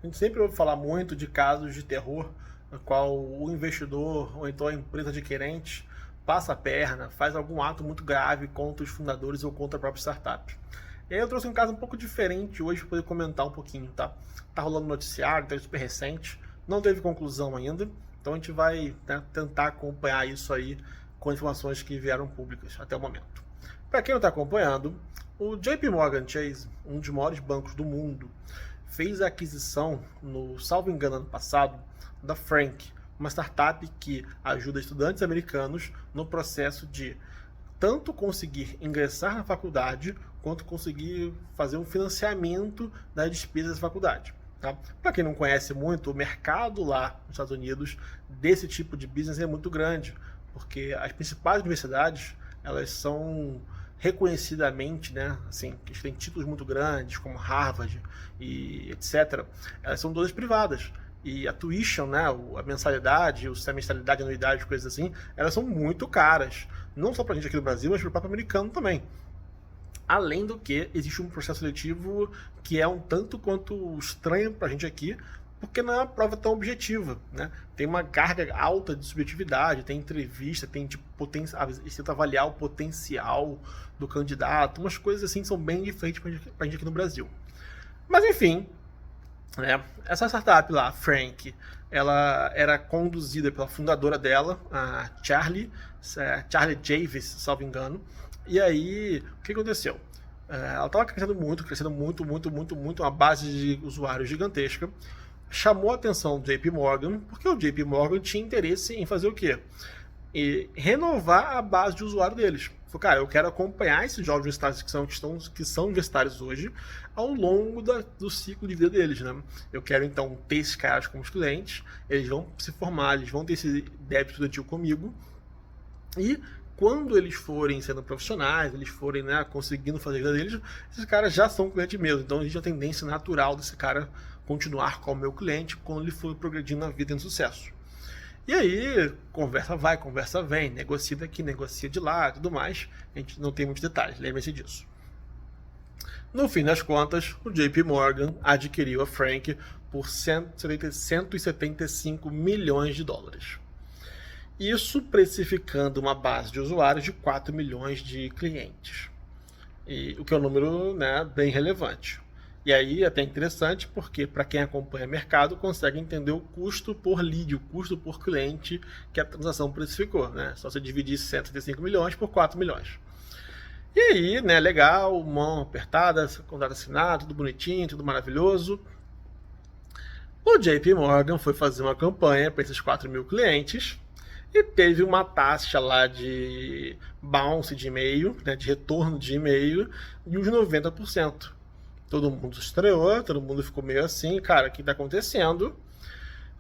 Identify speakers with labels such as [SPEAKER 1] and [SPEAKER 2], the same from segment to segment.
[SPEAKER 1] A gente sempre ouve falar muito de casos de terror, no qual o investidor ou então a empresa adquirente passa a perna, faz algum ato muito grave contra os fundadores ou contra a própria startup. E aí eu trouxe um caso um pouco diferente hoje para poder comentar um pouquinho, tá? Tá rolando noticiário, tá super recente, não teve conclusão ainda, então a gente vai, né, tentar acompanhar isso aí com informações que vieram públicas até o momento. Para quem não está acompanhando, o JP Morgan Chase, um dos maiores bancos do mundo, fez a aquisição, no salvo engano ano passado, da Frank, uma startup que ajuda estudantes americanos no processo de tanto conseguir ingressar na faculdade, quanto conseguir fazer um financiamento das despesas da faculdade. Tá? Para quem não conhece muito, o mercado lá nos Estados Unidos desse tipo de business é muito grande, porque as principais universidades, elas são reconhecidamente, né, assim, que têm títulos muito grandes, como Harvard e etc., elas são todas privadas. E a tuition, né, a mensalidade, a semestralidade, a anuidade, coisas assim, elas são muito caras. Não só para a gente aqui no Brasil, mas para o próprio americano também. Além do que, existe um processo seletivo que é um tanto quanto estranho para a gente aqui, porque não é uma prova tão objetiva, né? Tem uma carga alta de subjetividade, tem entrevista, tem tipo, tenta avaliar o potencial do candidato, umas coisas assim que são bem diferentes para a gente aqui no Brasil. Mas enfim, né? Essa startup lá, Frank, ela era conduzida pela fundadora dela, a Charlie Javis, salvo engano. E aí, o que aconteceu? Ela estava crescendo muito, uma base de usuários gigantesca. Chamou a atenção do JP Morgan, porque o JP Morgan tinha interesse em fazer o quê? E renovar a base de usuário deles. Falei, cara, eu quero acompanhar esses jovens universitários que são universitários hoje ao longo do ciclo de vida deles, né? Eu quero, então, ter esses caras como clientes, eles vão se formar, eles vão ter esse débito estudantil comigo, e quando eles forem sendo profissionais, eles forem, né, conseguindo fazer a vida deles, esses caras já são clientes meus. Então existe a tendência natural desse cara continuar como meu cliente quando ele for progredindo na vida em sucesso. E aí, conversa vai, conversa vem, negocia daqui, negocia de lá, tudo mais. A gente não tem muitos detalhes, lembre-se disso. No fim das contas, o JP Morgan adquiriu a Frank por 175 milhões de dólares. Isso precificando uma base de usuários de 4 milhões de clientes. O que é um número, né, bem relevante. E aí é até interessante porque, para quem acompanha o mercado, consegue entender o custo por lead, o custo por cliente que a transação precificou. Né? Só você dividir 175 milhões por 4 milhões. E aí, né, legal, mão apertada, contrato assinado, tudo bonitinho, tudo maravilhoso. O JP Morgan foi fazer uma campanha para esses 4 mil clientes e teve uma taxa lá de bounce de e-mail, né, de retorno de e-mail, de uns 90%. Todo mundo estreou, todo mundo ficou meio assim, cara, o que está acontecendo?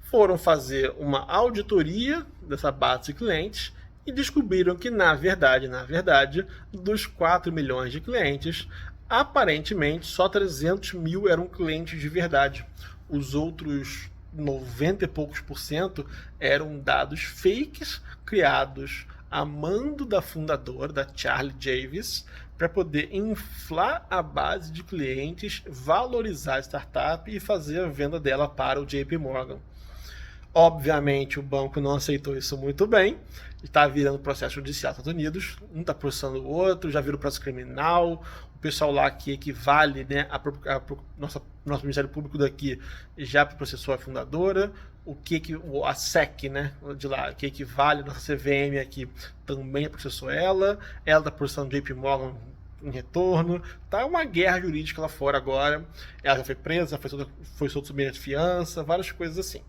[SPEAKER 1] Foram fazer uma auditoria dessa base de clientes e descobriram que, na verdade, dos 4 milhões de clientes, aparentemente só 300 mil eram clientes de verdade. Os outros 90 e poucos por cento eram dados fakes criados a mando da fundadora, da Charlie Javis, para poder inflar a base de clientes, valorizar a startup e fazer a venda dela para o JP Morgan. Obviamente o banco não aceitou isso muito bem, está virando processo judicial nos Estados Unidos, um está processando o outro, já virou processo criminal, o pessoal lá que equivale, né, nosso Ministério Público daqui já processou a fundadora, a SEC, né, de lá, que equivale a nossa CVM aqui, também processou ela está processando o JP Morgan em retorno, tá uma guerra jurídica lá fora agora, ela já foi presa, foi solta sob de fiança, várias coisas assim.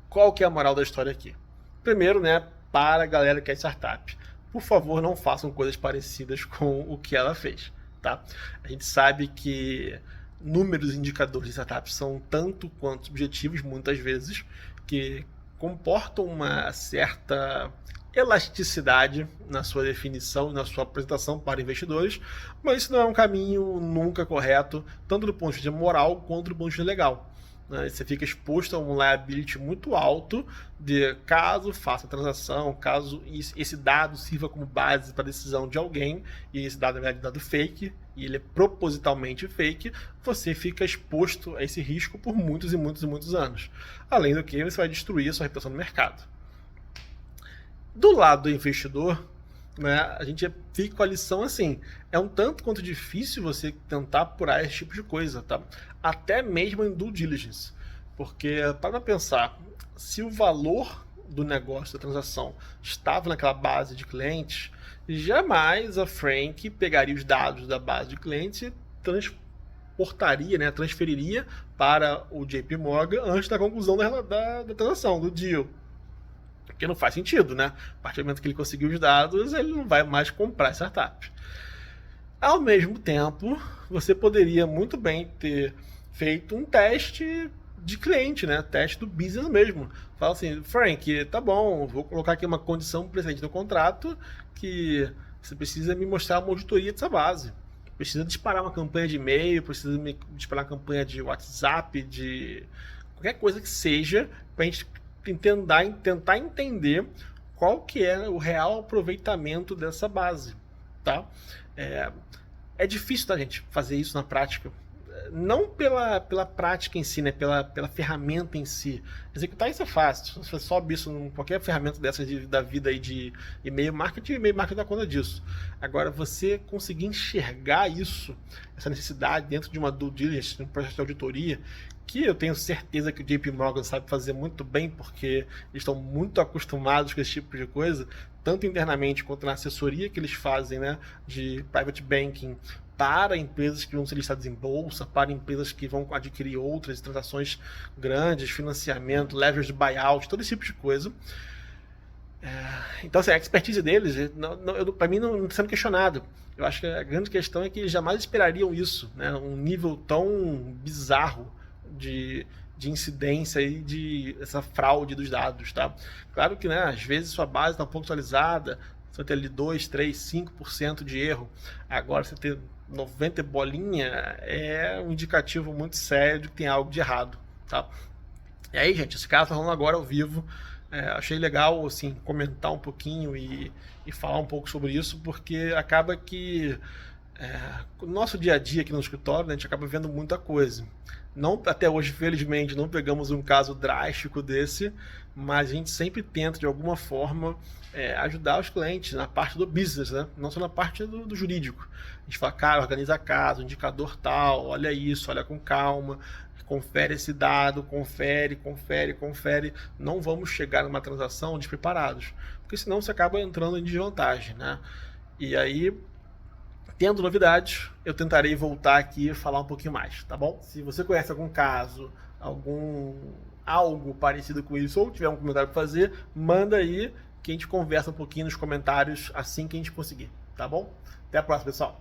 [SPEAKER 1] Qual que é a moral da história aqui? Primeiro, né, para a galera que é startup, por favor, não façam coisas parecidas com o que ela fez, tá? A gente sabe que números e indicadores de startup são tanto quanto subjetivos, muitas vezes, que comportam uma certa elasticidade na sua definição, na sua apresentação para investidores, mas isso não é um caminho nunca correto, tanto do ponto de vista moral quanto do ponto de vista legal. né? Você fica exposto a um liability muito alto de caso faça a transação, caso esse dado sirva como base para a decisão de alguém, e esse dado é dado fake, e ele é propositalmente fake, você fica exposto a esse risco por muitos e muitos e muitos anos. Além do que, você vai destruir a sua reputação no mercado. Do lado do investidor, né, a gente fica com a lição assim, é um tanto quanto difícil você tentar apurar esse tipo de coisa, tá? Até mesmo em due diligence, porque para pensar, se o valor do negócio, da transação, estava naquela base de clientes, jamais a Frank pegaria os dados da base de clientes e transportaria, né, transferiria para o JP Morgan antes da conclusão da transação, do deal. Porque não faz sentido, né? A partir do momento que ele conseguiu os dados, ele não vai mais comprar startup. Ao mesmo tempo, você poderia muito bem ter feito um teste de cliente, né? Teste do business mesmo. Fala assim, Frank, tá bom, vou colocar aqui uma condição presente no contrato que você precisa me mostrar uma auditoria dessa base. Precisa disparar uma campanha de e-mail, precisa me disparar uma campanha de WhatsApp, de qualquer coisa que seja, para a gente tentar entender qual que é o real aproveitamento dessa base, tá? É difícil, tá, gente, fazer isso na prática. Não pela prática em si, né? Pela ferramenta em si. Executar isso é fácil. Você sobe isso em qualquer ferramenta dessas da vida aí de e-mail marketing dá conta disso. Agora, você conseguir enxergar isso, essa necessidade dentro de uma due diligence, um processo de auditoria, que eu tenho certeza que o JP Morgan sabe fazer muito bem, porque eles estão muito acostumados com esse tipo de coisa, tanto internamente quanto na assessoria que eles fazem, né, de private banking, para empresas que vão ser listadas em bolsa, para empresas que vão adquirir outras transações grandes, financiamento, leverage buyout, todo esse tipo de coisa. Então, assim, a expertise deles, para mim, não está sendo questionado. Eu acho que a grande questão é que eles jamais esperariam isso, né? Um nível tão bizarro de incidência e de essa fraude dos dados, tá? Claro que, né, às vezes sua base está um pouco atualizada, você tem ali 2, 3, 5% de erro. Agora, você ter 90 bolinha é um indicativo muito sério de que tem algo de errado, tá? E aí, gente, esse cara tá falando agora ao vivo. Achei legal, assim, comentar um pouquinho e falar um pouco sobre isso, porque acaba que no nosso dia a dia aqui no escritório, né, a gente acaba vendo muita coisa. Não, até hoje, felizmente, não pegamos um caso drástico desse, mas a gente sempre tenta, de alguma forma, ajudar os clientes na parte do business, né? Não só na parte do jurídico. A gente fala, cara, organiza caso, indicador tal, olha isso, olha com calma, confere esse dado, confere. Não vamos chegar numa transação despreparados, porque senão você acaba entrando em desvantagem, né? E aí, tendo novidades, eu tentarei voltar aqui e falar um pouquinho mais, tá bom? Se você conhece algum caso, algo parecido com isso, ou tiver um comentário para fazer, manda aí que a gente conversa um pouquinho nos comentários assim que a gente conseguir, tá bom? Até a próxima, pessoal!